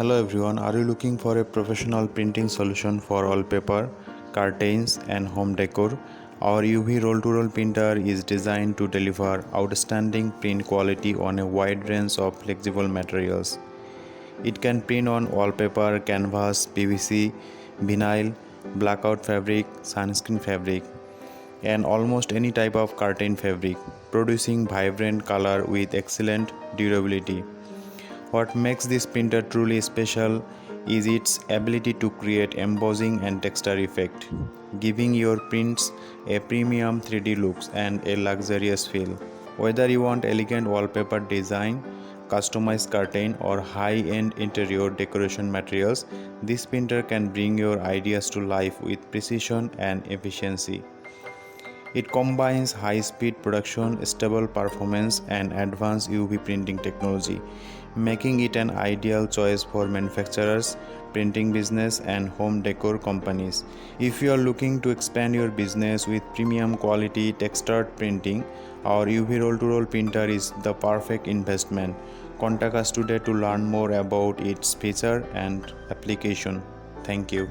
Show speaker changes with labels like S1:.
S1: Hello everyone, are you looking for a professional printing solution for wallpaper, curtains and home decor? Our UV roll-to-roll printer is designed to deliver outstanding print quality on a wide range of flexible materials. It can print on wallpaper, canvas, PVC, vinyl, blackout fabric, sunscreen fabric, and almost any type of curtain fabric, producing vibrant color with excellent durability. What makes this printer truly special is its ability to create embossing and texture effect, giving your prints a premium 3D looks and a luxurious feel. Whether you want elegant wallpaper design, customized curtain or high-end interior decoration materials, this printer can bring your ideas to life with precision and efficiency. It combines high-speed production, stable performance, and advanced UV printing technology, making it an ideal choice for manufacturers, printing business, and home decor companies. If you are looking to expand your business with premium quality textured printing, our UV roll-to-roll printer is the perfect investment. Contact us today to learn more about its feature and application. Thank you.